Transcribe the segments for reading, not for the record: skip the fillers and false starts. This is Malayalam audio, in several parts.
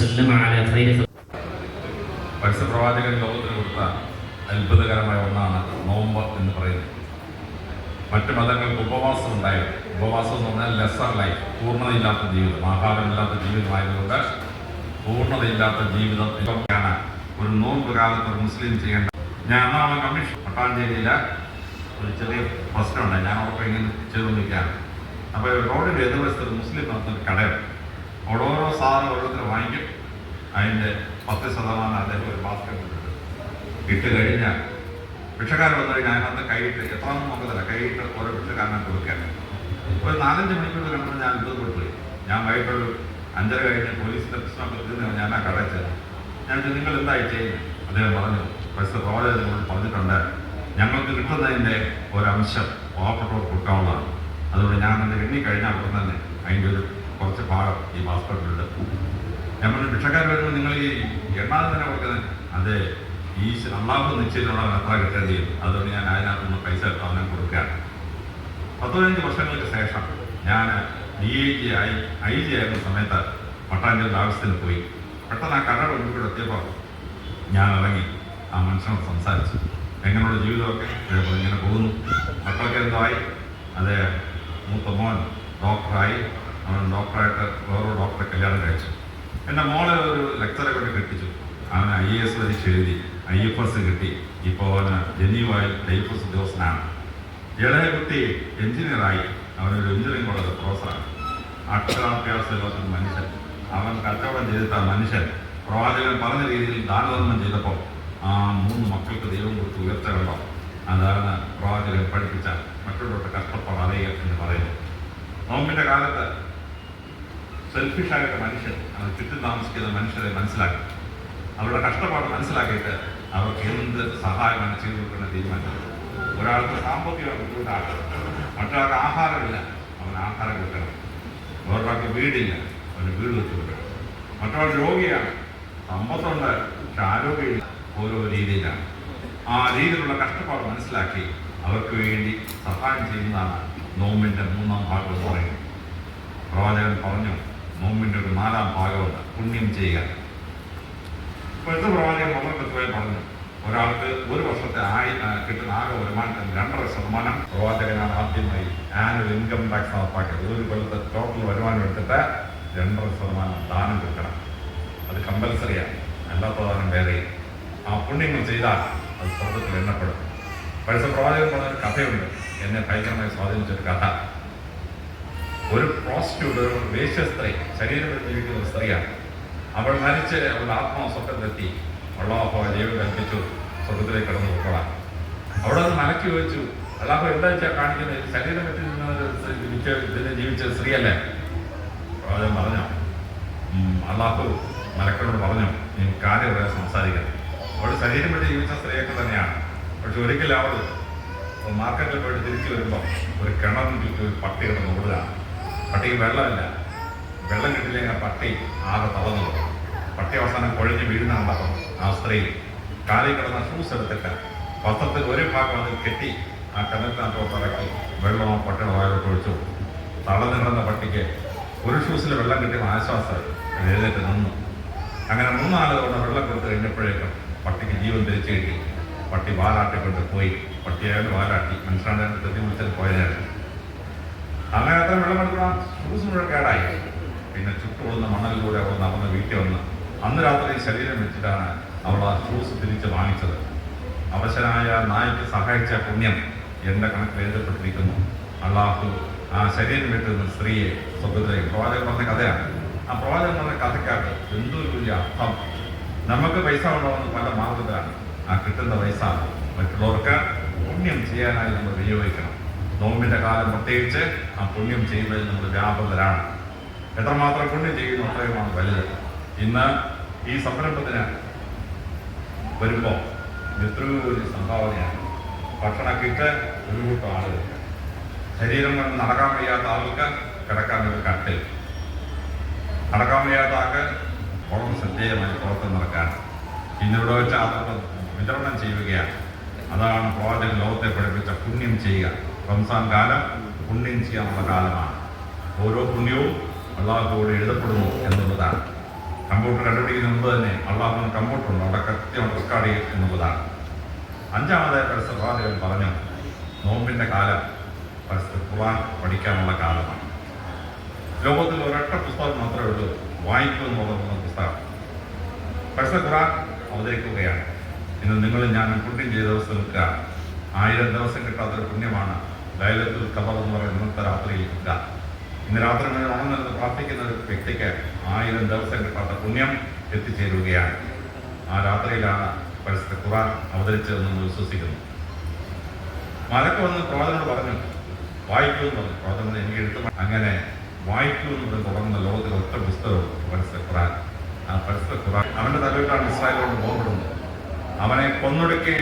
وسلم على خير പരസ്യപ്രവാചകൻ ലോകത്തിന് കൊടുത്ത അത്ഭുതകരമായ ഒന്നാണ് നോമ്പ് എന്ന് പറയുന്നത്. മറ്റ് മതങ്ങൾക്ക് ഉപവാസം ഉണ്ടായിരുന്നു. ഉപവാസം എന്ന് പറഞ്ഞാൽ ലെസർ ലൈഫ്, പൂർണ്ണതയില്ലാത്ത ജീവിതം, ആഹാരമില്ലാത്ത ജീവിതമായതുകൊണ്ട് പൂർണ്ണതയില്ലാത്ത ജീവിതം കാണാൻ ഒരു നോമ്പ് കാലത്ത് ഒരു മുസ്ലിം ചെയ്യേണ്ട. ഞാൻ എറണാകുളം കമ്മീഷൻ മട്ടാഞ്ചേരിയിൽ ഒരു ചെറിയ പ്രശ്നമുണ്ട്. ഞാൻ ഉറപ്പ് ഇങ്ങനെ ചെയ്തുകൊണ്ടിരിക്കുകയാണ്. അപ്പോൾ റോഡിൻ്റെ എതിർവശത്ത് ഒരു മുസ്ലിം നടത്തുന്ന കടയാണ്. അവിടെ ഓരോ സാധനം ഓരോരുത്തർ വാങ്ങിക്കും. അതിൻ്റെ 10% അദ്ദേഹം ഒരു ബാസ്കറ്റ് ഇട്ട് കഴിഞ്ഞാൽ ഭിക്ഷക്കാരൻ വന്നു കഴിഞ്ഞാൽ അതിനകത്ത് കൈയിട്ട് എത്രയൊന്നും നോക്കത്തില്ല, കൈയിട്ട് ഓരോ ഭിക്ഷക്കാരനെ കൊടുക്കാൻ. ഒരു 4-5 മണിക്കൂർ കണ്ടപ്പോൾ ഞാൻ അത്ഭുതപ്പെട്ടു. ഞാൻ വൈകിട്ടൊരു 5:30 കഴിഞ്ഞ് പോലീസിൻ്റെ പ്രശ്നമൊക്കെ തീർന്നു ഞാൻ ആ കടയിൽ ചെന്നു. ഞാൻ നിങ്ങൾ എന്തായി ചെയ്യുന്നത്? അദ്ദേഹം പറഞ്ഞു, പ്രവാചകൻ നിങ്ങൾ പറഞ്ഞിട്ടുണ്ട് ഞങ്ങൾക്ക് കിട്ടുന്നതിൻ്റെ ഒരംശം പാവപ്പെട്ടവർക്ക് കൊടുക്കാവുന്നതാണ്. അതുകൊണ്ട് ഞാൻ എൻ്റെ എണ്ണി കഴിഞ്ഞാൽ ഉടൻ തന്നെ അതിൻ്റെ ഒരു കുറച്ച് ഭാഗം ഈ ബാസ്കറ്റിലുണ്ട്. ഞാൻ പറഞ്ഞു, ഭിക്ഷക്കാർ വരുമ്പോൾ നിങ്ങൾ ഈ എണ്ണാതെ തന്നെ കൊടുക്കുന്നത്? അതെ, ഈ അള്ളാഹു നിശ്ചയിച്ചുള്ള എത്ര കിട്ടേണ്ടി ചെയ്യും. അതുകൊണ്ട് ഞാൻ അതിനകത്തുനിന്ന് പൈസ അവനെ കൊടുക്കുകയാണ്. 15 വർഷങ്ങൾക്ക് ശേഷം ഞാൻ DIG ആയിരുന്ന സമയത്ത് മട്ടാഞ്ചേരി ആവശ്യത്തിന് പോയി. പെട്ടെന്ന് ആ കടയുടെ മുൻകൂടെ എത്തിയപ്പോൾ ഞാൻ ഇറങ്ങി ആ മനുഷ്യനോട് സംസാരിച്ചു. എങ്ങനെയുള്ള ജീവിതമൊക്കെ ഇങ്ങനെ പോകുന്നു, മക്കളൊക്കെ എന്തോ ആയി. അതേ, മൂത്ത മോൻ ഡോക്ടറായി. അവൻ ഡോക്ടറായിട്ട് വേറൊരു ഡോക്ടറെ കല്യാണം കഴിച്ചു. എൻ്റെ മോളെ ഒരു ലെക്ചറെ കൊണ്ട് കെട്ടിച്ചു. അവന് IAS പരീക്ഷ എഴുതി, IFS കിട്ടി. ഇപ്പോൾ അവന് ജനീവായിൽ IFS ഉദ്യോഗസ്ഥനാണ്. ഇളയ കുട്ടി എഞ്ചിനീയറായി. അവനൊരു എഞ്ചിനീയറിംഗ് കോളേജ് പ്രൊഫസറാണ്. അക്ഷരാഭ്യാസമില്ലാത്ത മനുഷ്യൻ. അവൻ കച്ചവടം ചെയ്തിട്ട് മനുഷ്യൻ പ്രവാചകൻ പറഞ്ഞ രീതിയിൽ ദാനധർമ്മം ചെയ്തപ്പോൾ ആ 3 മക്കൾക്ക് ദൈവം കൊടുത്ത് ഉയർച്ച കണ്ടോ. അതാണ് പ്രവാചകൻ പഠിപ്പിച്ച മറ്റുള്ളവരുടെ കഷ്ടപ്പാട് എന്ന് പറയുന്നത്. നോമ്പിൻ്റെ കാലത്ത് സെൽഫിഷായിട്ട് മനുഷ്യൻ അവർ ചുറ്റും താമസിക്കുന്ന മനുഷ്യരെ മനസ്സിലാക്കി, അവരുടെ കഷ്ടപ്പാട് മനസ്സിലാക്കിയിട്ട് അവർക്ക് എന്ത് സഹായമാണ് ചെയ്തു കൊടുക്കുന്ന തീരുമാനം. ഒരാൾക്ക് സാമ്പത്തിക ബുദ്ധിമുട്ടാണ്, മറ്റൊരാൾക്ക് ആഹാരമില്ല, അവന് ആഹാരം കിട്ടണം. വേറൊരാൾക്ക് വീടില്ല, അവന് വീട് വെച്ച് കൊടുക്കണം. മറ്റൊരാൾ രോഗിയാണ്, സമ്പത്തുണ്ട് പക്ഷെ ആരോഗ്യമില്ല. ഓരോ രീതിയിലാണ്. ആ രീതിയിലുള്ള കഷ്ടപ്പാട് മനസ്സിലാക്കി അവർക്ക് വേണ്ടി സഹായം ചെയ്യുന്നതാണ് നോമ്പിൻ്റെ 3-ാം ഭാഗം എന്ന് പറയുന്നത്. പ്രവാചകൻ പറഞ്ഞു, നോമ്പിൻ്റെ ഒരു 4-ാം ഭാഗമുണ്ട്, പുണ്യം ചെയ്യുക. ഇപ്പോഴത്തെ പ്രവാചകൻ വളരെ കൃത്യമായി പറഞ്ഞു, ഒരാൾക്ക് ഒരു വർഷത്തെ കിട്ടുന്ന ആകെ വരുമാനത്തിന് 2.5% പ്രവാചകനാണ് ആദ്യമായി ആനുവൽ ഇൻകം ടാക്സ് നടപ്പാക്കിയത്. ഒരു കൊല്ലത്തെ ടോട്ടൽ വരുമാനം എടുത്തിട്ട് 2.5% ദാനം കിട്ടണം. അത് കമ്പൽസറിയാണ്, അല്ലാത്ത ദാനം വേറെ. ആ പുണ്യങ്ങൾ ചെയ്താൽ അത് സ്വർഗത്തിൽ എണ്ണപ്പെടും. പഴയ പ്രവാചകൻ പറഞ്ഞൊരു കഥയുണ്ട്, എന്നെ ഭയങ്കരമായി സ്വാധീനിച്ചൊരു കഥ. ഒരു പ്രോസ്റ്റിറ്റ്യൂട്ട്, ഒരു വേശ്യസ്ത്രീ, ശരീരം ജീവിക്കുന്ന ഒരു സ്ത്രീയാണ്. അവൾ മരിച്ച് അവളുടെ ആത്മാവ് സ്വർഗത്തിലെത്തി. അള്ളാഹു ദൈവം കൽപ്പിച്ചു സ്വർഗത്തിലേക്ക് കടന്നു പോകാൻ. അവിടെ അത് മലക്കി വെച്ചു. അള്ളാഹു എന്താ വെച്ചാൽ കാണിക്കുന്നത്, ശരീരം വെച്ച് ഇതിനെ ജീവിച്ച സ്ത്രീയല്ലേ? പ്രവാചകൻ പറഞ്ഞു, അള്ളാഹു മലക്കളോട് പറഞ്ഞു, നീ കാര്യം പറയാൻ സംസാരിക്കണം. അവൾ ശരീരം വെച്ച് ജീവിച്ച സ്ത്രീയൊക്കെ തന്നെയാണ്. പക്ഷെ ഒരിക്കലും അവൾ മാർക്കറ്റിൽ പോയിട്ട് തിരിച്ചു വരുമ്പോൾ ഒരു കിണറിന് ചുറ്റും ഒരു പട്ടി കിടന്ന് ഓടുകയാണ്. പട്ടിക്ക് വെള്ളമില്ല. വെള്ളം കിട്ടില്ലെങ്കിൽ ആ പട്ടി ആകെ തളർന്നു. പട്ടി അവസാനം കുഴഞ്ഞ് വീഴുന്നുണ്ടാകും. ആ സ്ത്രീ കാലിൽ കിടന്ന ഷൂസ് എടുത്തിട്ട് വസ്ത്രത്തിൽ ഒരു ഭാഗം അതിൽ കെട്ടി ആ കിണറ്റിനകത്തോട്ട് ഇറക്കി വെള്ളമോ പട്ടിയുടെ വായിലോട്ട് ഒഴിച്ചു. തളർന്നു കിടന്ന പട്ടിക്ക് ഒരു ഷൂസിൽ വെള്ളം കിട്ടിയ ആശ്വാസം എഴുന്നേറ്റ് നിന്നു. അങ്ങനെ 3-4 തവണ വെള്ളം കൊടുത്ത് കഴിഞ്ഞപ്പോഴേക്കും പട്ടിക്ക് ജീവൻ തിരിച്ചു കിട്ടി. പട്ടി വാലാട്ടിക്കൊണ്ട് പോയി. പട്ടിയായാലും വാലാട്ടി, മനുഷ്യനെ തെറ്റി വിളിച്ചത് പോയതാണ്. അങ്ങനെ അത്ര വെള്ളം എടുക്കണം, ഷൂസ് മുഴുവൻ കേടായി. പിന്നെ ചുട്ടുകൊള്ളുന്ന മണലിലൂടെ അവൾ നടന്ന് വീട്ടിൽ വന്ന് അന്ന് രാത്രി ശരീരം വെച്ചിട്ടാണ് അവൾ ആ ഷൂസ് തിരിച്ച് വാങ്ങിച്ചത്. അവശനായ നായ്ക്ക് സഹായിച്ച പുണ്യം എൻ്റെ കണക്കിൽ എഴുതപ്പെട്ടിരിക്കുന്നു. അള്ളാഹു ആ ശരീരം വിട്ടുന്ന സ്ത്രീയെ സ്വർഗ്ഗത്തിലേക്ക്. പ്രവാചകൻ പറഞ്ഞ കഥയാണ്. ആ പ്രവാചകൻ പറഞ്ഞ കഥയ്ക്കകത്ത് എന്തൊരു വലിയ അർത്ഥം. നമുക്ക് പൈസ ഉണ്ടാവുന്ന പല മാർഗത്തിലാണ്. ആ കിട്ടുന്ന പൈസ മറ്റുള്ളവർക്ക് പുണ്യം ചെയ്യാനായി നമ്മൾ വിനിയോഗിക്കണം. നോമ്പിൻ്റെ കാലം പ്രത്യേകിച്ച് ആ പുണ്യം ചെയ്യുന്നതിൽ നമ്മൾ വ്യാപൃതരാണ്. എത്രമാത്രം പുണ്യം ചെയ്യുന്നു അത്രയുമാണ് വലുത്. ഇന്ന് ഈ സംരംഭത്തിന് വരുമ്പോൾ എത്രയോ വലിയ സംഭാവനയാണ്. ഭക്ഷണം കിട്ട് ഒരു കൂട്ടം ആളുകൾക്ക്, ശരീരം കൊണ്ട് നടക്കാൻ വയ്യാത്ത ആൾക്ക് കിടക്കാൻ ഒരു കട്ടിൽ, നടക്കാൻ വയ്യാത്ത ആൾക്ക് വളരെ ശ്രദ്ധേയമായി പുറത്ത് നടക്കാൻ ഇന്നിവിടെ വെച്ച് ആളുകൾ വിതരണം ചെയ്യുകയാണ്. അതാണ് പ്രവാചകൻ ലോകത്തെ പഠിപ്പിച്ച പുണ്യം ചെയ്യുക. റംസാൻ കാലം പുണ്യം ചെയ്യാനുള്ള കാലമാണ്. ഓരോ പുണ്യവും അള്ളാഹുവോട് എഴുതപ്പെടുന്നു എന്നുള്ളതാണ്. കമ്പ്യൂട്ടർ കണ്ടുപിടിക്കുന്നതിന് മുമ്പ് തന്നെ അള്ളാഹുവിന് കമ്പ്യൂട്ടറുണ്ട്, അവിടെ കൃത്യമായിട്ട് റെക്കോർഡ് ചെയ്യും എന്നുള്ളതാണ്. അഞ്ചാമതായി പരിശുദ്ധ പ്രവാചകൻ പറഞ്ഞു, നോമ്പിൻ്റെ കാലം പരിശുദ്ധ ഖുർആൻ പഠിക്കാനുള്ള കാലമാണ്. ലോകത്തിൽ ഒരൊറ്റ പുസ്തകം മാത്രമേ ഉള്ളൂ വായിക്കുമെന്ന് പറയുന്ന പുസ്തകം. പരിശുദ്ധ ഖുർആൻ അവതരിക്കുകയാണ്. ഇന്ന് നിങ്ങളും ഞാനും പുണ്യം ചെയ്ത ദിവസം നിൽക്കുക. 1000 ദിവസം കിട്ടാത്തൊരു പുണ്യമാണ് ലൈലത്തുൽ ഖദർ എന്ന് പറയുന്ന ഇന്നത്തെ രാത്രിയിൽ കിട്ടുക. ഇന്ന് രാത്രി മുഴുവൻ ഉണർന്നിരുന്ന് പ്രാർത്ഥിക്കുന്ന ഒരു വ്യക്തിക്ക് 1000 ദിവസം കിട്ടാത്ത പുണ്യം എത്തിച്ചേരുകയാണ്. ആ രാത്രിയിലാണ് പരിശുദ്ധ ഖുർആൻ അവതരിച്ചതെന്ന് വിശ്വസിക്കുന്നു. മലക്ക് വന്ന് പ്രവാചകനോട് പറഞ്ഞു, വായിക്കുമെന്ന് പറഞ്ഞു. പ്രവാചകൻ എനിക്ക് എഴുത്ത് അങ്ങനെ വായിക്കുമെന്ന് പറഞ്ഞ് തുടങ്ങുന്ന ലോകത്തിലെ ഒറ്റ പുസ്തകവും പരിശുദ്ധ ഖുർആൻ. ആ പരിശുദ്ധ ഖുർആൻ അവൻ്റെ തലവിലാണ് ഇസ്രായേലോട് ബോംബിടുന്നത്. അവനെ കൊന്നൊടുക്കി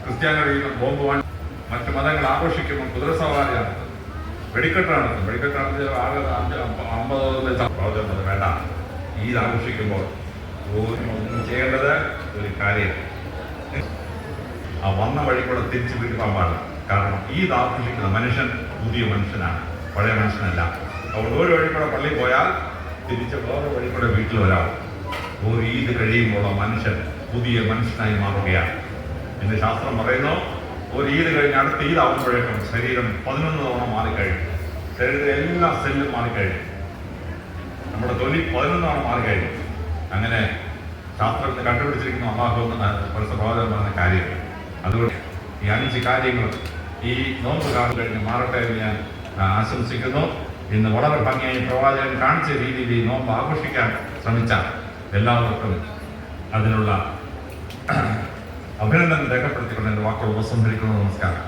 ക്രിസ്ത്യാനികൾ ബോംബ് വാങ്ങി മറ്റു മതങ്ങൾ ആഘോഷിക്കുമ്പോൾ കുതിരസവാരി നടത്തും, വെടിക്കെട്ട് നടത്തും. വെടിക്കെട്ട് നടത്തി ആകെ 50 പ്രവചനം വേണ്ട. ഈദ് ആഘോഷിക്കുമ്പോൾ ഒന്നും ചെയ്യേണ്ടത് ഒരു കാര്യം, ആ വന്ന വഴി കൂടെ തിരിച്ചു പിടിക്കാൻ പാടില്ല. കാരണം ഈദ് ആഘോഷിക്കുന്ന മനുഷ്യൻ പുതിയ മനുഷ്യനാണ്, പഴയ മനുഷ്യനല്ല. അതുകൊണ്ട് ഒരു വഴി കൂടെ പള്ളിയിൽ പോയാൽ തിരിച്ച് വേറെ വഴി കൂടെ വീട്ടിൽ വരാം. ഒരു ഈദ് കഴിയുമ്പോൾ ആ മനുഷ്യൻ പുതിയ മനുഷ്യനായി മാറുകയാണ്. ഇന്ന് ശാസ്ത്രം പറയുന്നു, ഒരു ഈദ് കഴിഞ്ഞ് അടുത്ത ഈദാവുമ്പോഴേക്കും ശരീരം 11 തവണ മാറിക്കഴിയും. ശരീരത്തിലെ എല്ലാ സെല്ലും മാറിക്കഴിയും. നമ്മുടെ തൊലി 11 തവണ മാറിക്കഴിയും. അങ്ങനെ ശാസ്ത്രത്തിൽ കണ്ടുപിടിച്ചിരിക്കുന്ന അള്ളാഹു പരിശുദ്ധ പ്രവാചകൻ പറഞ്ഞ കാര്യം. അതുകൊണ്ട് ഈ 5 കാര്യങ്ങൾ ഈ നോമ്പ് കാലം കഴിഞ്ഞ് മാറട്ടെ എന്ന് ഞാൻ ആശംസിക്കുന്നു. ഇന്ന് വളരെ ഭംഗിയായി പ്രവാചകൻ കാണിച്ച രീതിയിൽ ഈ നോമ്പ് ആഘോഷിക്കാൻ ശ്രമിച്ച എല്ലാവർക്കും അതിനുള്ള അഭിനന്ദനം രേഖപ്പെടുത്തിക്കൊണ്ട് എൻ്റെ വാക്കുകൾ ഉപസംഹരിക്കുന്നു. നമസ്കാരം.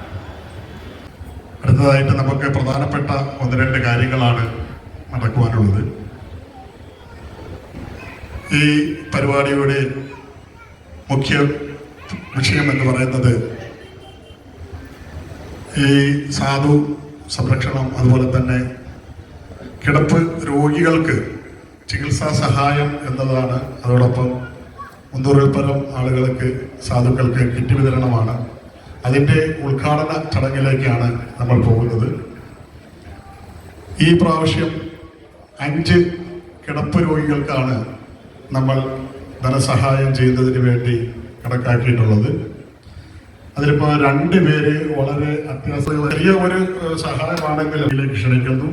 അടുത്തതായിട്ട് നമുക്ക് പ്രധാനപ്പെട്ട 1-2 കാര്യങ്ങളാണ് നടക്കുവാനുള്ളത്. ഈ പരിപാടിയുടെ മുഖ്യ വിഷയം എന്ന് പറയുന്നത് ഈ സാധു സംരക്ഷണം, അതുപോലെ തന്നെ കിടപ്പ് രോഗികൾക്ക് ചികിത്സാ സഹായം എന്നതാണ്. അതോടൊപ്പം 300-ൽ പരം ആളുകൾക്ക്, സാധുക്കൾക്ക് കിറ്റ് വിതരണമാണ്. അതിൻ്റെ ഉദ്ഘാടന ചടങ്ങിലേക്കാണ് നമ്മൾ പോകുന്നത്. ഈ പ്രാവശ്യം 5 കിടപ്പ് രോഗികൾക്കാണ് നമ്മൾ ധനസഹായം ചെയ്യുന്നതിന് വേണ്ടി കണക്കാക്കിയിട്ടുള്ളത്. അതിലിപ്പോൾ 2 പേര് വളരെ ചെറിയ ഒരു സഹായമാണെങ്കിൽ അതിലേക്ക് ക്ഷണിക്കുന്നു.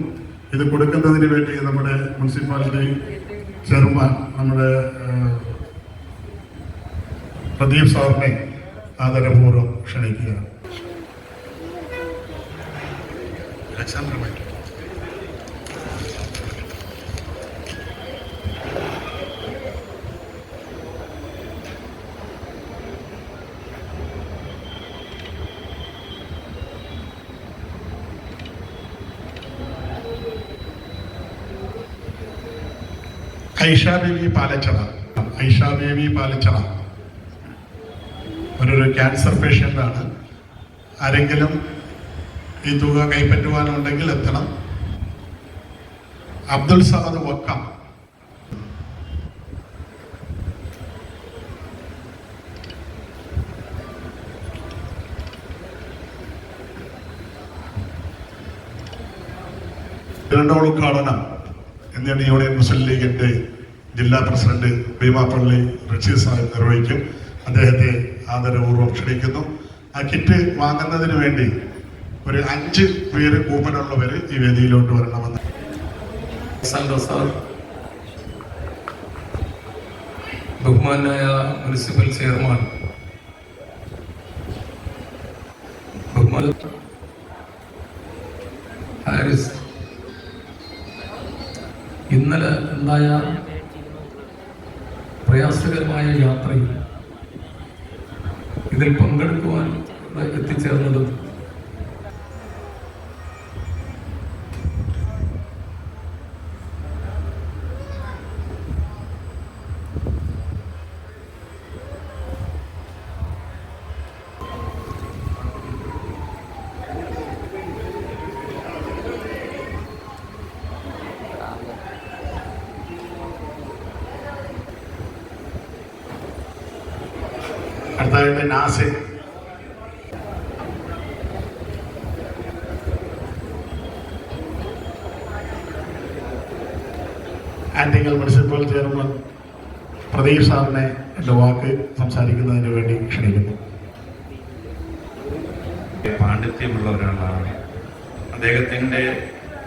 ഇത് കൊടുക്കുന്നതിന് വേണ്ടി നമ്മുടെ മുനിസിപ്പാലിറ്റി ചെയർമാൻ നമ്മുടെ പ്രദീപ് സാറിനെ ആദരപൂർവ്വം ക്ഷണിക്കുകയാണ്. ഐഷ ബേബി പാലച്ചറ ഒരു ക്യാൻസർ പേഷ്യൻ്റാണ്. ആരെങ്കിലും ഈ തുക കൈപ്പറ്റുവാനുണ്ടെങ്കിൽ എത്തണം. അബ്ദുൽ സമദ് വക്കം, ഉദ്ഘാടനം ഇന്ത്യൻ യൂണിയൻ മുസ്ലിം ലീഗിന്റെ ജില്ലാ പ്രസിഡന്റ് ഭീമാപ്പള്ളി റഷീദ് സാഹിബ് നിർവഹിക്കും. അദ്ദേഹത്തെ ആദരപൂർവ്വം ക്ഷണിക്കുന്നു. ആ കിറ്റ് വാങ്ങുന്നതിന് വേണ്ടി ഒരു 5 പേര് കൂപ്പനുള്ളവർ ഈ വേദിയിലോട്ട് വരണമെന്ന്. ബഹുമാനായ മുനിസിപ്പൽ ചെയർമാൻ, ഹാരിസ്, ഇന്നലെ ഉണ്ടായ പ്രയാസകരമായ യാത്രയിൽ ഇതിൽ പങ്കെടുക്കുവാൻ എത്തിച്ചേർന്നതും അടുത്തതായിട്ട് നാസിർ, ആറ്റിങ്ങൽ മുനിസിപ്പൽ ചെയർമാൻ പ്രദീപ് സാറിനെ എൻ്റെ വാക്ക് സംസാരിക്കുന്നതിന് വേണ്ടി ക്ഷണിക്കുന്നു. പാണ്ഡിത്യമുള്ള ഒരാളാണ്. അദ്ദേഹത്തിൻ്റെ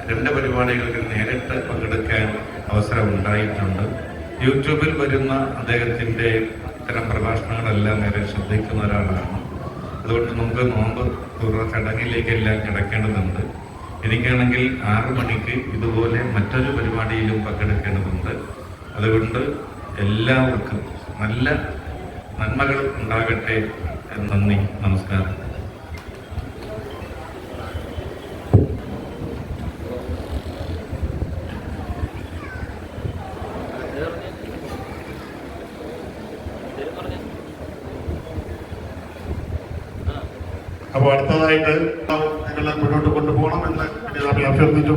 2 പരിപാടികളിൽ നേരിട്ട് പങ്കെടുക്കാൻ അവസരം ഉണ്ടായിട്ടുണ്ട്. യൂട്യൂബിൽ വരുന്ന അദ്ദേഹത്തിൻ്റെ ഇത്തരം പ്രഭാഷണങ്ങളെല്ലാം നേരെ ശ്രദ്ധിക്കുന്ന ഒരാളാണ്. അതുകൊണ്ട് നമുക്ക് നോമ്പ് ചടങ്ങിലേക്കെല്ലാം കിടക്കേണ്ടതുണ്ട്. എനിക്കാണെങ്കിൽ 6 മണിക്ക് ഇതുപോലെ മറ്റൊരു പരിപാടിയിലും പങ്കെടുക്കേണ്ടതുണ്ട്. അതുകൊണ്ട് എല്ലാവർക്കും നല്ല നന്മകൾ ഉണ്ടാകട്ടെ. നന്ദി, നമസ്കാരം. അപ്പോൾ അടുത്തതായിട്ട് നിങ്ങളെ മുന്നോട്ട് കൊണ്ടുപോകണം എന്ന് അഭ്യർത്ഥിച്ചു.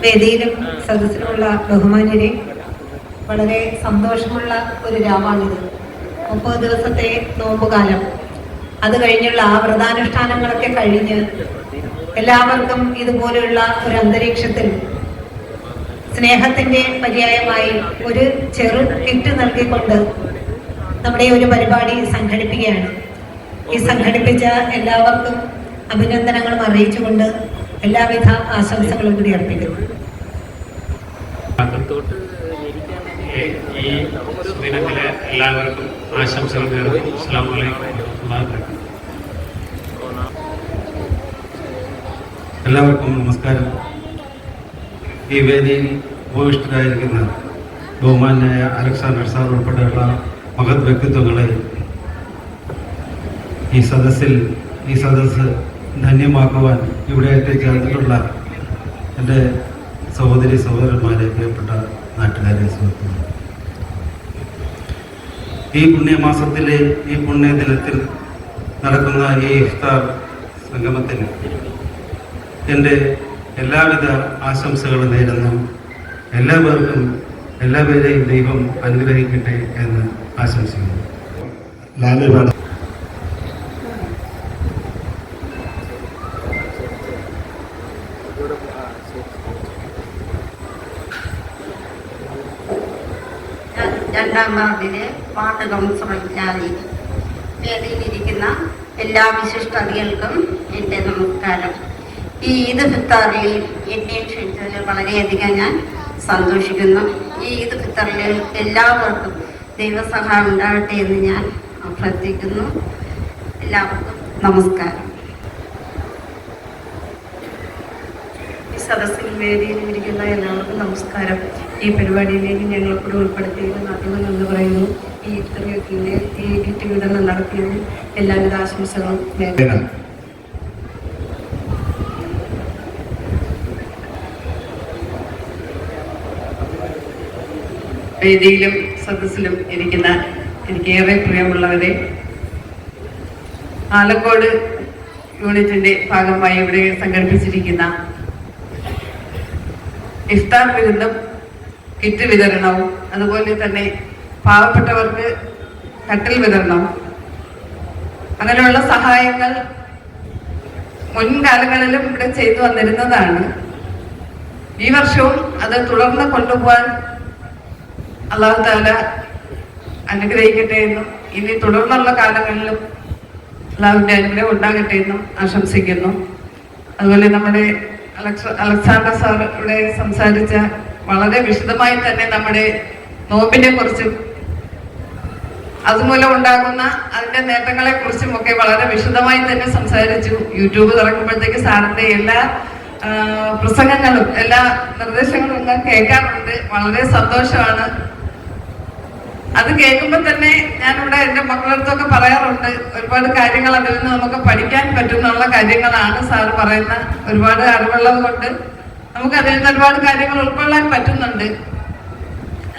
വേദിയിലും സദസ്സിലുമുള്ള ബഹുമാന്യരെ, വളരെ സന്തോഷമുള്ള ഒരു രാവാണിത്. 30 ദിവസത്തെ നോമ്പുകാലം, അത് കഴിഞ്ഞുള്ള ആ വ്രതാനുഷ്ഠാനങ്ങളൊക്കെ കഴിഞ്ഞ് എല്ലാവർക്കും ഇതുപോലെയുള്ള ഒരു അന്തരീക്ഷത്തിൽ സ്നേഹത്തിന്റെ പര്യായമായി ഒരു ചെറു കിറ്റ് നൽകിക്കൊണ്ട് നമ്മുടെ ഒരു പരിപാടി സംഘടിപ്പിക്കുകയാണ്. ഈ സംഘടിപ്പിച്ച എല്ലാവർക്കും അഭിനന്ദനങ്ങളും അറിയിച്ചുകൊണ്ട് എല്ലാവിധ ആശംസകളും കൂടി അർപ്പിക്കുന്നു. ഈ ദിനത്തിലെ എല്ലാവർക്കും ആശംസകൾ നേരുന്നു. അസ്സലാമു അലൈക്കും. എല്ലാവർക്കും നമസ്കാരം. ഈ വേദിയിൽ ഉപവിഷ്ടരായിരിക്കുന്ന ബഹുമാന്യായ അലക്സാണ്ടർ സാർ ഉൾപ്പെടെയുള്ള മഹത് വ്യക്തിത്വങ്ങളെ ഈ സദസ്സ് ധന്യമാക്കുവാൻ ഇവിടെ എത്തിച്ചേർന്നിട്ടുള്ള എൻ്റെ സഹോദരി സഹോദരന്മാരെ, പ്രിയപ്പെട്ട നാട്ടുകാരെ, സുഹൃത്തുക്കളെ, ഈ പുണ്യമാസത്തിലെ ഈ പുണ്യദിനത്തിൽ നടക്കുന്ന ഈ ഇഫ്താർ സംഗമത്തിന് എൻ്റെ എല്ലാവിധ ആശംസകളും നേരുന്നു. എല്ലാവർക്കും എല്ലാവരെയും ദൈവം അനുഗ്രഹിക്കട്ടെ എന്ന് ആശംസിക്കുന്നു. രണ്ടാം വാർഡിലെ വാർഡ് കൗൺസിലർ ജാലി. വേദിയിലിരിക്കുന്ന എല്ലാ വിശിഷ്ടതികൾക്കും എൻ്റെ നമസ്കാരം. ഈ ഈദ് ഫിത്താറിൽ എന്നെ ക്ഷണിച്ചതിൽ വളരെയധികം ഞാൻ സന്തോഷിക്കുന്നു. ഈ ഈദ് ഫിത്താറിൽ എല്ലാവർക്കും ദൈവസഹായം ഉണ്ടാകട്ടെ എന്ന് ഞാൻ അഭ്യർത്ഥിക്കുന്നു. എല്ലാവർക്കും നമസ്കാരം. ഈ സദസ്സിൽ വേദിയിൽ ഇരിക്കുന്ന എല്ലാവർക്കും നമസ്കാരം. ഈ പരിപാടിയിലേക്ക് ഞങ്ങളെപ്പോഴും ഉൾപ്പെടുത്തിയതിന് ആദ്യമേ നന്ദി പറയുന്നു. ഈ ഇത്രയൊക്കെ ഈ കിറ്റ് വിതരണം നടത്തിയതിന് എല്ലാവിധ ആശംസകളും നേരുന്നു. വേദിയിലും സദസ്സിലും ഇരിക്കുന്ന എനിക്കേറെ പ്രിയമുള്ളവരെ, ആലക്കോട് യൂണിറ്റിന്റെ ഭാഗമായി ഇവിടെ സംഘടിപ്പിച്ചിരിക്കുന്ന ഇഫ്താർ വിരുന്നും കിറ്റ് വിതരണവും അതുപോലെ തന്നെ പാവപ്പെട്ടവർക്ക് കട്ടിൽ വിതരണവും അങ്ങനെയുള്ള സഹായങ്ങൾ മുൻകാലങ്ങളിലും ഇവിടെ ചെയ്തു വന്നിരുന്നതാണ്. ഈ വർഷവും അത് തുടർന്ന് കൊണ്ടുപോകാൻ അല്ലാഹു തആല അനുഗ്രഹിക്കട്ടെ എന്നും ഇനി തുടർന്നുള്ള കാലങ്ങളിലും അല്ലാഹുവിന്റെ അനുഗ്രഹം ഉണ്ടാകട്ടെ എന്നും ആശംസിക്കുന്നു. അതുപോലെ നമ്മുടെ അലക്സാണ്ടർ സാർ ഇവിടെ സംസാരിച്ച വളരെ വിശദമായി തന്നെ നമ്മുടെ നോമ്പിനെ കുറിച്ചും അതുമൂലം ഉണ്ടാകുന്ന അതിന്റെ നേട്ടങ്ങളെ കുറിച്ചും ഒക്കെ വളരെ വിശദമായി തന്നെ സംസാരിച്ചു. യൂട്യൂബ് തുറക്കുമ്പോഴത്തേക്ക് സാറിന്റെ എല്ലാ പ്രസംഗങ്ങളും എല്ലാ നിർദ്ദേശങ്ങളും ഞാൻ കേൾക്കാറുണ്ട്. വളരെ സന്തോഷമാണ്. അത് കേൾക്കുമ്പോൾ തന്നെ ഞാനിവിടെ എൻ്റെ മക്കളടുത്തൊക്കെ പറയാറുണ്ട്, ഒരുപാട് കാര്യങ്ങൾ അതിൽ നിന്ന് നമുക്ക് പഠിക്കാൻ പറ്റുന്നുള്ള കാര്യങ്ങളാണ് സാറ് പറയുന്ന. ഒരുപാട് അറിവുള്ളത് കൊണ്ട് നമുക്ക് അതിൽ നിന്ന് ഒരുപാട് കാര്യങ്ങൾ ഉൾക്കൊള്ളാൻ പറ്റുന്നുണ്ട്.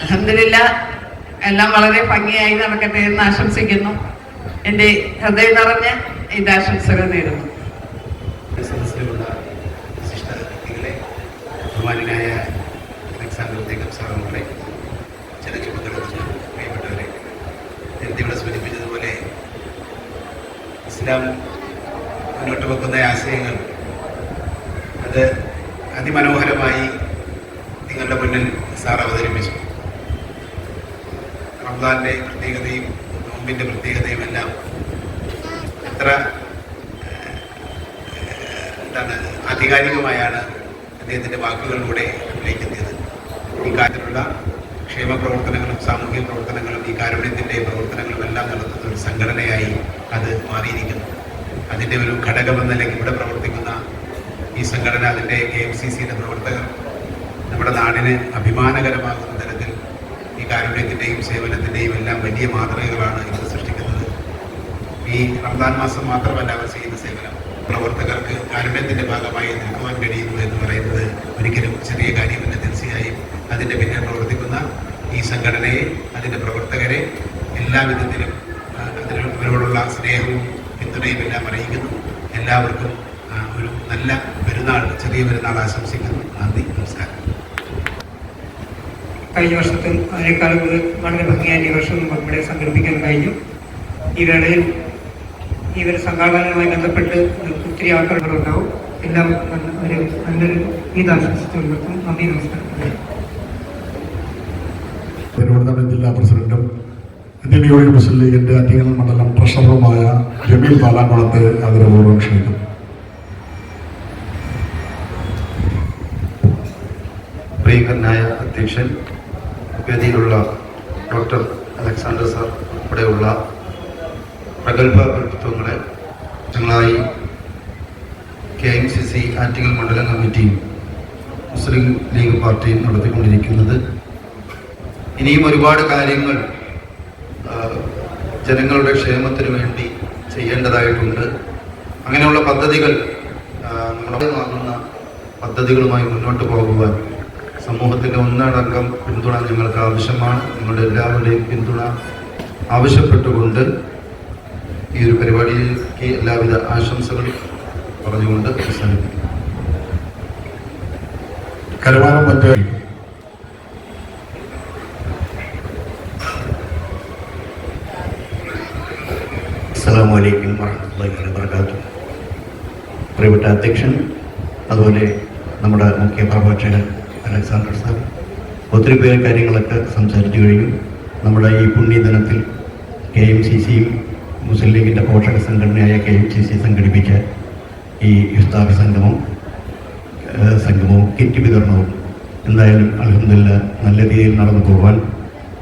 അൽഹംദുലില്ലാഹ് എല്ലാം വളരെ ഭംഗിയായി നടക്കട്ടെ എന്ന് ആശംസിക്കുന്നു. എൻ്റെ ഹൃദയം നിറഞ്ഞ ഇത് ആശംസകൾ നേരുന്നു. സദസ്സിലുള്ള വിശിഷ്ട വ്യക്തികളെ, ബഹുമാനായ അലക്സാണ്ടർ ജേക്കബ് സാറുകളെ, ചടങ്ങിൽ പങ്കെടുക്കുന്ന പ്രിയപ്പെട്ടവരെ, നേരത്തെ ഇവിടെ സൂചിപ്പിച്ചതുപോലെ ഇസ്ലാം മുന്നോട്ട് വെക്കുന്ന ആശയങ്ങൾ അത് അതിമനോഹരമായി നിങ്ങളുടെ മുന്നിൽ സാർ അവതരിപ്പിച്ചു. റമദാന്റെ പ്രത്യേകതയും നോമ്പിന്റെ പ്രത്യേകതയും എല്ലാം എത്ര ആധികാരികമായാണ് അദ്ദേഹത്തിൻ്റെ വാക്കുകളിലൂടെ ഉന്നയിക്കുന്നത്. ഈ കാര്യത്തിലുള്ള ക്ഷേമ പ്രവർത്തനങ്ങളും സാമൂഹിക പ്രവർത്തനങ്ങളും ഈ കാരുണ്യത്തിൻ്റെ പ്രവർത്തനങ്ങളും എല്ലാം നടത്തുന്ന ഒരു സംഘടനയായി അത് മാറിയിരിക്കുന്നു. അതിൻ്റെ ഒരു ഘടകമെന്ന നിലയ്ക്ക് ഇവിടെ പ്രവർത്തിക്കുന്ന ഈ സംഘടന, അതിൻ്റെ KMCCയുടെ പ്രവർത്തകർ നമ്മുടെ നാടിന് അഭിമാനകരമാകുന്ന തരത്തിൽ ഈ കാരുണ്യത്തിൻ്റെയും സേവനത്തിൻ്റെയും എല്ലാം വലിയ മാതൃകകളാണ് ഇവർ സൃഷ്ടിക്കുന്നത്. ഈ റമദാൻ മാസം മാത്രമല്ല അവർ ചെയ്യുന്ന സേവനം, പ്രവർത്തകർക്ക് കാരുണ്യത്തിൻ്റെ ഭാഗമായി നിൽക്കുവാൻ കഴിയുന്നു എന്ന് പറയുന്നത് ഒരിക്കലും ചെറിയ കാര്യമല്ല. തീർച്ചയായും അതിൻ്റെ പിന്നിൽ പ്രവർത്തിക്കുന്ന ഈ സംഘടനയെ, അതിൻ്റെ പ്രവർത്തകരെ എല്ലാവിധത്തിലും അവരോടുള്ള സ്നേഹവും പിന്തുണയും എല്ലാം അറിയിക്കുന്നു. എല്ലാവർക്കും ഒരു നല്ല പെരുന്നാൾ, ചെറിയ പെരുന്നാൾ ആശംസിക്കുന്നു. നന്ദി, നമസ്കാരം. കഴിഞ്ഞ വർഷത്തിൽ അതിനേക്കാളും വളരെ ഭംഗിയായി ഈ വർഷം നമുക്ക് ഇവിടെ സംഘടിപ്പിക്കാൻ കഴിഞ്ഞു. ഈ വേളയിൽ ഈ ഒരു സംഘാടനവുമായി ബന്ധപ്പെട്ട് ഒത്തിരി ആൾക്കാരുണ്ടാവും. എല്ലാവർക്കും ഒരു നല്ലൊരു ഈദ് ആശംസിച്ചുകൊണ്ടിരിക്കും. നന്ദി, നമസ്കാരം. തിരുവനന്തപുരം ജില്ലാ പ്രസിഡന്റും ഇന്ത്യൻ യൂണിയൻ മുസ്ലിം ലീഗിന്റെ അറ്റിങ്ങൽ മണ്ഡലം ട്രഷററുമായ ജമീൽ പാലാക്കുളത്തെ ആദരപൂർവ്വം ക്ഷണിക്കുന്നു. പ്രിയങ്കരനായ അധ്യക്ഷൻ, വേദിയിലുള്ള ഡോക്ടർ അലക്സാണ്ടർ സാർ ഉൾപ്പെടെയുള്ള പ്രഗത്ഭ വ്യക്തിത്വങ്ങളെ, ഞങ്ങളായി KMCC ആറ്റിങ്ങൽ മണ്ഡലം കമ്മിറ്റിയും മുസ്ലിം ലീഗ് പാർട്ടിയും നടത്തിക്കൊണ്ടിരിക്കുന്നത്. ഇനിയും ഒരുപാട് കാര്യങ്ങൾ ജനങ്ങളുടെ ക്ഷേമത്തിന് വേണ്ടി ചെയ്യേണ്ടതായിട്ടുണ്ട്. അങ്ങനെയുള്ള പദ്ധതികൾ, നമ്മളാകുന്ന പദ്ധതികളുമായി മുന്നോട്ട് പോകുവാൻ സമൂഹത്തിൻ്റെ ഒന്നടങ്കം പിന്തുണ ഞങ്ങൾക്ക് ആവശ്യമാണ്. നിങ്ങളുടെ എല്ലാവരുടെയും പിന്തുണ ആവശ്യപ്പെട്ടുകൊണ്ട് ഈ ഒരു പരിപാടിയിലേക്ക് എല്ലാവിധ ആശംസകളും പറഞ്ഞുകൊണ്ട് അവസാനിപ്പിക്കുന്നു. കരുവാരം പഞ്ചായത്ത് അസ്സലാമു അലൈക്കും വറഹ്മത്തുള്ളാഹി വബറകാതുഹു. പ്രിയപ്പെട്ട അധ്യക്ഷൻ, അതുപോലെ നമ്മുടെ മുഖ്യ പ്രഭാഷകൻ അലക്സാണ്ടർ സാർ, ഒത്തിരി പേര് കാര്യങ്ങളൊക്കെ സംസാരിച്ചു കഴിഞ്ഞു. നമ്മുടെ ഈ പുണ്യദിനത്തിൽ KMCCയും മുസ്ലിം ലീഗിൻ്റെ പോഷക സംഘടനയായ KMCC സംഘടിപ്പിച്ച ഈ ഇഫ്താർ സംഗമവും കിറ്റ് വിതരണവും എന്തായാലും അൽഹംദുലില്ലാഹ് നല്ല രീതിയിൽ നടന്നു പോകാൻ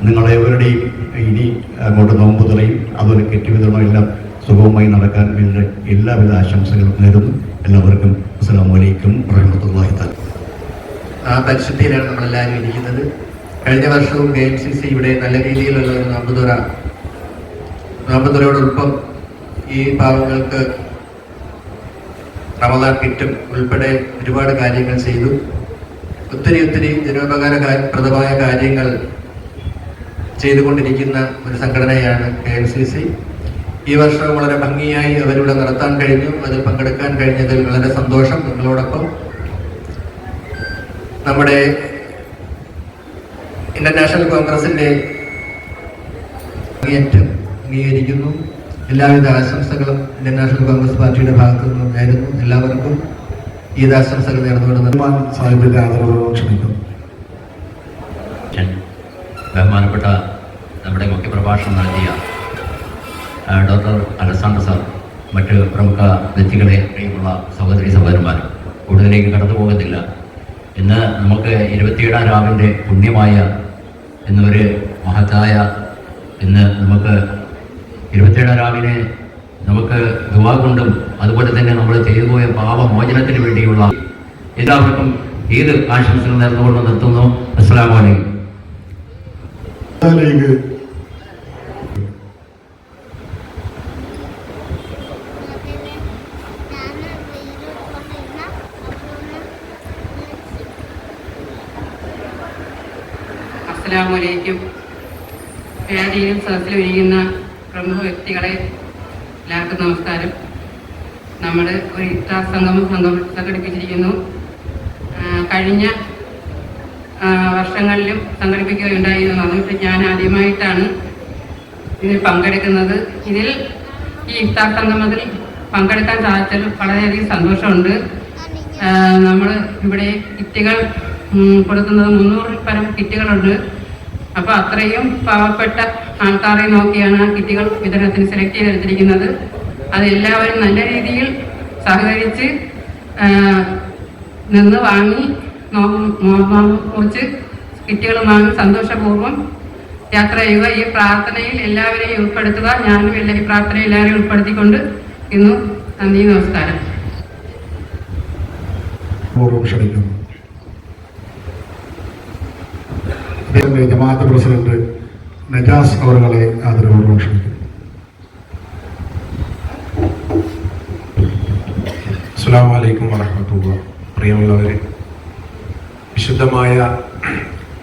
നിങ്ങളെവരുടെയും ഇനി അങ്ങോട്ട് നോമ്പ് തുറയും അതുപോലെ കിറ്റ് വിതരണം എല്ലാം സുഗമമായി നടക്കാൻ വേണ്ടി എല്ലാവിധ ആശംസകളും നേരുന്നു. എല്ലാവർക്കും അസ്സലാമു അലൈക്കും വറഹ്മത്തുള്ളാഹി തആല. ആ പരിശുദ്ധിയിലാണ് നമ്മളെല്ലാവരും ഇരിക്കുന്നത്. കഴിഞ്ഞ വർഷവും KMCC ഇവിടെ നല്ല രീതിയിലുള്ള ഒരു നോമ്പുതുറയോടൊപ്പം ഈ പാവങ്ങൾക്ക് റമദാൻ കിറ്റും ഉൾപ്പെടെ ഒരുപാട് കാര്യങ്ങൾ ചെയ്തു. ഒത്തിരി ജനോപകാരപ്രദമായ കാര്യങ്ങൾ ചെയ്തുകൊണ്ടിരിക്കുന്ന ഒരു സംഘടനയാണ് KMCC. ഈ വർഷം വളരെ ഭംഗിയായി അവരിവിടെ നടത്താൻ കഴിഞ്ഞു. അതിൽ പങ്കെടുക്കാൻ കഴിഞ്ഞതിൽ വളരെ സന്തോഷം. നിങ്ങളോടൊപ്പം നമ്മുടെ ഇന്ത്യൻ നാഷണൽ കോൺഗ്രസിൻ്റെ അംഗീകരിക്കുന്നു. എല്ലാവിധ ആശംസകളും ഇന്ത്യൻ നാഷണൽ കോൺഗ്രസ് പാർട്ടിയുടെ ഭാഗത്തു നിന്നും നേരുന്നു. എല്ലാവർക്കും ഈദ് ആശംസകൾ നേർന്നുകൊണ്ട് സാഹിബിന്റെ ആദരവ് ക്ഷണിക്കുന്നു. ബഹുമാനപ്പെട്ട നമ്മുടെ മുഖ്യ പ്രഭാഷണം നടത്തിയ ഡോക്ടർ അലക്സാണ്ടർ സാർ, മറ്റ് പ്രമുഖ വ്യക്തികളെ, പ്രിയമുള്ള സഹോദരി സഹോദരന്മാരും, കൂടുതലേക്ക് കടന്നു പോകുന്നില്ല. ഇന്ന് നമുക്ക് 27-ാം രാവിൻ്റെ പുണ്യമായ എന്നൊരു മഹത്തായ ഇന്ന് നമുക്ക് 27-ാം രാവിനെ നമുക്ക് ദുആ കൊണ്ടും അതുപോലെ തന്നെ നമ്മൾ ചെയ്തു പോയ പാപമോചനത്തിന് വേണ്ടിയുള്ള എല്ലാവർക്കും ഈദ് ആശംസകൾ നേർന്നുകൊണ്ട് നിർത്തുന്നു. അസ്സലാമു അലൈക്കും. അസ്സലാമു അലൈക്കും. വേദിയിലും സദസ്സിലും ഇരിക്കുന്ന പ്രമുഖ വ്യക്തികളെ എല്ലാവർക്കും നമസ്കാരം. നമ്മൾ ഒരു ഇഫ്താർ സംഗമം സംഘടിപ്പിച്ചിരിക്കുന്നു. കഴിഞ്ഞ വർഷങ്ങളിലും സംഘടിപ്പിക്കുകയുണ്ടായിരുന്നു. അതുകൊണ്ട് ഞാൻ ആദ്യമായിട്ടാണ് ഇതിൽ പങ്കെടുക്കുന്നത്. ഇതിൽ ഈ ഇഫ്താർ സംഗമത്തിൽ പങ്കെടുക്കാൻ സാധിച്ചതിൽ വളരെയധികം സന്തോഷമുണ്ട്. നമ്മൾ ഇവിടെ കിറ്റുകൾ കൊടുക്കുന്നത് 300-ൽ പരം കിറ്റുകളുണ്ട്. അപ്പോൾ അത്രയും പാവപ്പെട്ട ആൾക്കാരെ നോക്കിയാണ് ആ കിറ്റുകൾ വിതരണത്തിന് സെലക്ട് ചെയ്തെടുത്തിരിക്കുന്നത്. അതെല്ലാവരും നല്ല രീതിയിൽ സഹകരിച്ച് നിന്ന് വാങ്ങി കുറിച്ച് കിറ്റുകൾ വാങ്ങി സന്തോഷപൂർവ്വം യാത്ര ചെയ്യുക. ഈ പ്രാർത്ഥനയിൽ എല്ലാവരെയും ഉൾപ്പെടുത്തുക. ഞാനും ഈ പ്രാർത്ഥനയിൽ എല്ലാവരെയും ഉൾപ്പെടുത്തിക്കൊണ്ട് ഇന്നു നന്ദി, നമസ്കാരം. ക്ഷണിക്കുന്നു. ജമാഅത്ത് പ്രസിഡന്റ് നജാസ് അവരെ ആദരപൂർവ്വം ക്ഷണിക്കുന്നു. അസ്സലാമു അലൈക്കും വറഹ്മത്തുള്ളാഹി. പ്രിയമുള്ളവരെ, വിശുദ്ധമായ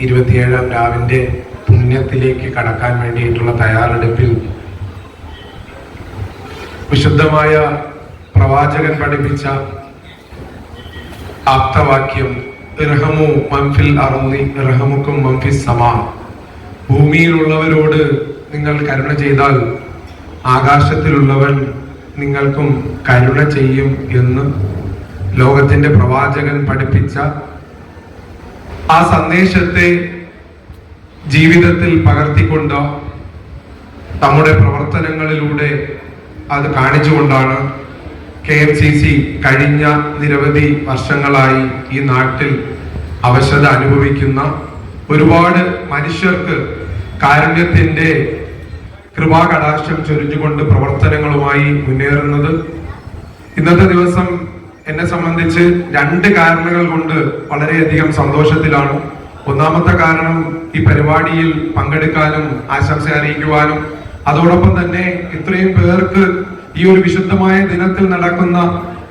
27-ാം രാവിന്റെ പുണ്യത്തിലേക്ക് കടക്കാൻ വേണ്ടിയിട്ടുള്ള തയ്യാറെടുപ്പിൽ വിശുദ്ധമായ പ്രവാചകൻ പഠിപ്പിച്ച ആപ്തവാക്യം ഇർഹമു മൻഫിൽ അർളി ഇർഹമുക്കും മൻഫിസ് സമാ, ഭൂമിയിലുള്ളവരോട് നിങ്ങൾ കരുണ ചെയ്താൽ ആകാശത്തിലുള്ളവൻ നിങ്ങൾക്കും കരുണ ചെയ്യും എന്ന് ലോകത്തിന്റെ പ്രവാചകൻ പഠിപ്പിച്ച ആ സന്ദേശത്തെ ജീവിതത്തിൽ പകർത്തിക്കൊണ്ട് നമ്മുടെ പ്രവർത്തനങ്ങളിലൂടെ അത് കാണിച്ചുകൊണ്ടാണ് KMCC കഴിഞ്ഞ നിരവധി വർഷങ്ങളായി ഈ നാട്ടിൽ അവശത അനുഭവിക്കുന്ന ഒരുപാട് മനുഷ്യർക്ക് കാരുണ്യത്തിന്റെ കൃപാകടാക്ഷം ചൊരിഞ്ഞുകൊണ്ട് പ്രവർത്തനങ്ങളുമായി മുന്നേറുന്നത്. ഇന്നത്തെ ദിവസം എന്നെ സംബന്ധിച്ച് 2 കാരണങ്ങൾ കൊണ്ട് വളരെയധികം സന്തോഷത്തിലാണ്. ഒന്നാമത്തെ കാരണം ഈ പരിപാടിയിൽ പങ്കെടുക്കാനും ആശംസ അറിയിക്കുവാനും അതോടൊപ്പം തന്നെ ഇത്രയും പേർക്ക് ഈ ഒരു വിശുദ്ധമായ ദിനത്തിൽ നടക്കുന്ന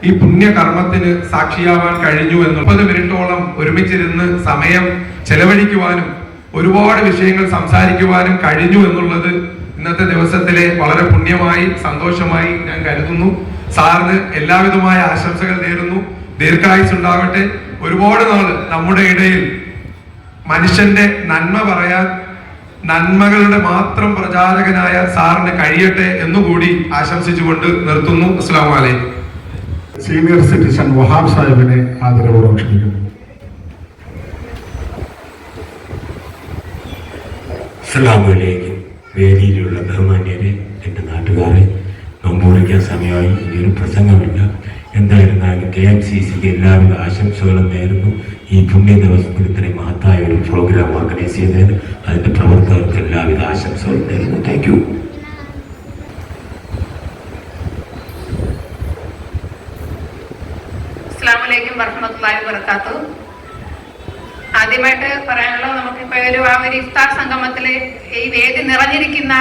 ഈ പുണ്യകർമ്മത്തിന് സാക്ഷിയാവാൻ കഴിഞ്ഞു എന്ന് 30 മിനിറ്റോളം ഒരുമിച്ചിരുന്ന് സമയം ചെലവഴിക്കുവാനും ഒരുപാട് വിഷയങ്ങൾ സംസാരിക്കുവാനും കഴിഞ്ഞു എന്നുള്ളത് ഇന്നത്തെ ദിവസത്തിലെ വളരെ പുണ്യമായി സന്തോഷമായി ഞാൻ കരുതുന്നു. സാറിന് എല്ലാവിധമായ ആശംസകൾ നേരുന്നു. ദീർഘായുസ് ഉണ്ടാവട്ടെ. ഒരുപാട് നാള് നമ്മുടെ ഇടയിൽ മനുഷ്യന്റെ നന്മ പറയാൻ, നന്മകളുടെ മാത്രം പ്രചാരകനായ സാറിന് കഴിയട്ടെ എന്നുകൂടി ആശംസിച്ചുകൊണ്ട് നിർത്തുന്നു. അസ്സലാമു അലൈക്കും. സീനിയർ സിറ്റിസൺ വഹാബ് സാഹിബിനെ ആദരപൂർവ്വം ക്ഷണിക്കുന്നു. അസ്സലാമു അലൈക്കും. വേദിയിലുള്ള ബഹുമാന്യരെ, എൻ്റെ നാട്ടുകാരെ, നോമ്പുറിക്കാൻ സമയമായി. ഇനിയൊരു പ്രസംഗമില്ല. എന്തായിരുന്നാലും KMCCക്ക് എല്ലാവിധ ആശംസകളും നേരുന്നു. ഈ പുണ്യ ദിവസത്തിൽ ഇത്രയും മഹത്തായ ഒരു പ്രോഗ്രാം ഓർഗനൈസ് ചെയ്തതിന് അതിൻ്റെ പ്രവർത്തകർക്ക് എല്ലാവിധ ആശംസകളും നേരുന്നു. Thank you. അസ്സലാമു അലൈക്കും വറഹ്മത്തുള്ളാഹി വബറകാതുഹു. ആദ്യമായിട്ട് പറയാനുള്ളത്, നമുക്കിപ്പോ ആ ഒരു ഇഫ്താർ സംഗമത്തില് ഈ വേദി നിറഞ്ഞിരിക്കുന്ന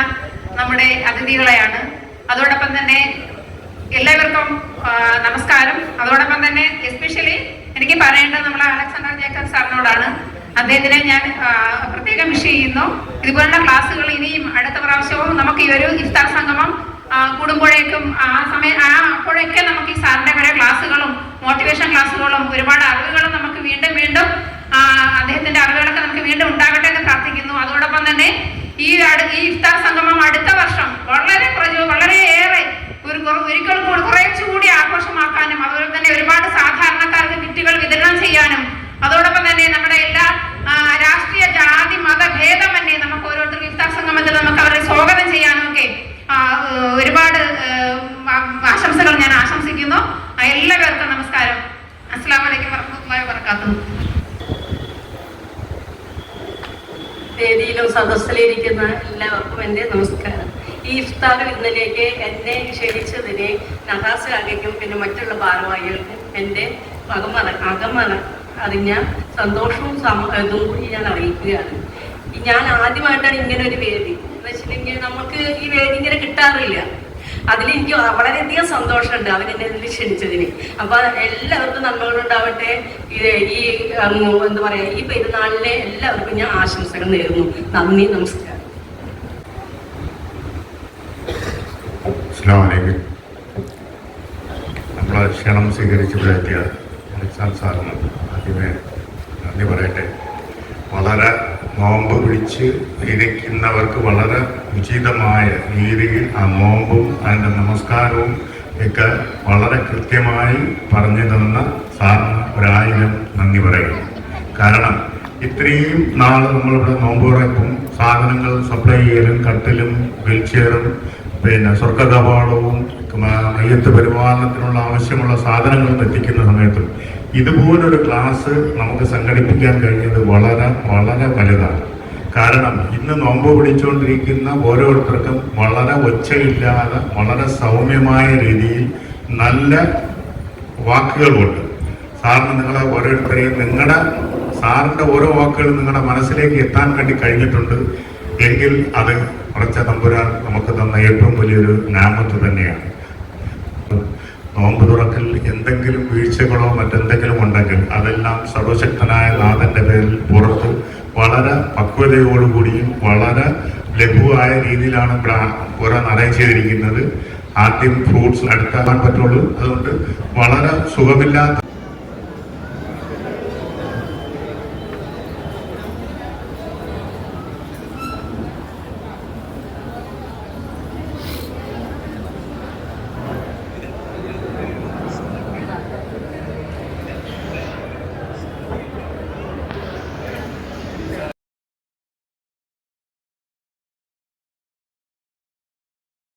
നമ്മുടെ അതിഥികളെയാണ്. അതോടൊപ്പം തന്നെ എല്ലാവർക്കും നമസ്കാരം. അതോടൊപ്പം തന്നെ എസ്പെഷ്യലി എനിക്ക് പറയേണ്ടത് നമ്മളെ അലക്സാണ്ടർ ജേക്കബ് സാറിനോടാണ്. അദ്ദേഹത്തിനെ ഞാൻ പ്രത്യേകം വിഷ് ചെയ്യുന്നു. ഇതുപോലുള്ള ക്ലാസ്സുകൾ ഇനിയും അടുത്ത പ്രാവശ്യവും നമുക്ക് ഈ ഒരു ഇഫ്താർ സംഗമം കൂടുമ്പോഴേക്കും അപ്പോഴൊക്കെ നമുക്ക് ഈ സാറിന്റെ കുറെ ക്ലാസ്സുകളും മോട്ടിവേഷൻ ക്ലാസ്സുകളും ഒരുപാട് അറിവുകളും നമുക്ക് വീണ്ടും അദ്ദേഹത്തിന്റെ അറിവുകളൊക്കെ നമുക്ക് വീണ്ടും ഉണ്ടാകട്ടെ എന്ന് പ്രാർത്ഥിക്കുന്നു. അതോടൊപ്പം തന്നെ ഈ ഇഫ്താർ സംഗമം അടുത്ത വർഷം വളരെയേറെ ഒരിക്കൽ കുറച്ചുകൂടി ആഘോഷമാക്കാനും അതുപോലെ തന്നെ ഒരുപാട് സാധാരണക്കാർക്ക് കിറ്റുകൾ വിതരണം ചെയ്യാനും അതോടൊപ്പം തന്നെ നമ്മുടെ എല്ലാ രാഷ്ട്രീയ ജാതി മത ഭേദമന്യേ നമുക്ക് ഓരോരുത്തർക്കും ഇഫ്താർ സംഗമത്തിൽ നമുക്ക് അവരെ സ്വാഗതം ചെയ്യാനും ഒക്കെ ഒരുപാട് ആശംസകൾ ഞാൻ ആശംസിക്കുന്നു. എല്ലാവർക്കും നമസ്കാരം. അസ്സലാമു അലൈക്കും വറഹ്മത്തുള്ളാഹി വബറകാതുഹു. വേദിയിലും സദസ്സിലിരിക്കുന്ന എല്ലാവർക്കും എൻ്റെ നമസ്കാരം. ഈ ഇഫ്താർ വിരുന്നിലേക്ക് എന്നെ ക്ഷണിച്ചതിന് നഹാസാഗയ്ക്കും പിന്നെ മറ്റുള്ള ഭാരവാഹികൾക്കും എൻ്റെ അകമന അറിഞ്ഞ സന്തോഷവും ഇതും കൂടി ഞാൻ അറിയിക്കുകയാണ്. ഞാൻ ആദ്യമായിട്ടാണ് ഇങ്ങനെ ഒരു വേദി എന്ന് വെച്ചിട്ടുണ്ടെങ്കിൽ നമുക്ക് ഈ വേദി ഇങ്ങനെ കിട്ടാറില്ല. അതിലെനിക്ക് വളരെയധികം സന്തോഷമുണ്ട് അവരെന്നെ ഇതിൽ ക്ഷണിച്ചതിന്. അപ്പൊ എല്ലാവർക്കും നന്മകളുണ്ടാവട്ടെ. ഈ എന്താ പറയാ, ഈ പെരുന്നാളിനെ എല്ലാവർക്കും ഞാൻ ആശംസകൾ നേരുന്നു. നന്ദി, നമസ്കാരം. അസ്സലാമു അലൈക്കും. നമ്മളെ ക്ഷണം സ്വീകരിച്ചപ്പോഴെത്തിയ അലക്സാണ്ടർ സാറിന് ആദ്യമേ നന്ദി പറയട്ടെ. വളരെ നോമ്പ് പിടിച്ച് ഇരിക്കുന്നവർക്ക് വളരെ ഉചിതമായ രീതിയിൽ ആ നോമ്പും അതിൻ്റെ നമസ്കാരവും ഒക്കെ വളരെ കൃത്യമായി പറഞ്ഞു തന്ന സാറിന് 1000 നന്ദി പറയുന്നു. കാരണം ഇത്രയും നാൾ നമ്മളിവിടെ നോമ്പ് തുറക്കും സാധനങ്ങൾ സപ്ലൈ ചെയ്യലും കട്ടിലും വീൽചെയറും പിന്നെ സ്വർഗ കപാടവും നെയ്യത്ത് പരിപാലനത്തിനുള്ള ആവശ്യമുള്ള സാധനങ്ങളും എത്തിക്കുന്ന സമയത്തും ഇതുപോലൊരു ക്ലാസ് നമുക്ക് സംഘടിപ്പിക്കാൻ കഴിഞ്ഞത് വളരെ വളരെ വലുതാണ്. കാരണം ഇന്ന് നോമ്പ് പിടിച്ചുകൊണ്ടിരിക്കുന്ന ഓരോരുത്തർക്കും വളരെ ഒച്ചയില്ലാതെ വളരെ സൗമ്യമായ രീതിയിൽ നല്ല വാക്കുകളുണ്ട്. സാറിന് നിങ്ങളെ ഓരോരുത്തരെയും സാറിൻ്റെ ഓരോ വാക്കുകളും നിങ്ങളുടെ മനസ്സിലേക്ക് എത്താൻ വേണ്ടി കഴിഞ്ഞിട്ടുണ്ട് എങ്കിൽ അത് ഉറച്ച തമ്പുരാൻ നമുക്ക് തന്ന ഏറ്റവും വലിയൊരു നാമത്ത് തന്നെയാണ്. നോമ്പ് തുറക്കൽ എന്തെങ്കിലും വീഴ്ചകളോ മറ്റെന്തെങ്കിലും ഉണ്ടെങ്കിൽ അതെല്ലാം സർവശക്തനായ നാഥന്റെ പേരിൽ പുറത്ത് വളരെ പക്വതയോടുകൂടിയും വളരെ ലഘുവായ രീതിയിലാണ് ഓരോന്ന് അറേഞ്ച് ചെയ്തിരിക്കുന്നത്. ആദ്യം ഫ്രൂട്ട്സ് എടുക്കാൻ പറ്റുള്ളൂ. അതുകൊണ്ട് വളരെ സുഖമില്ലാത്ത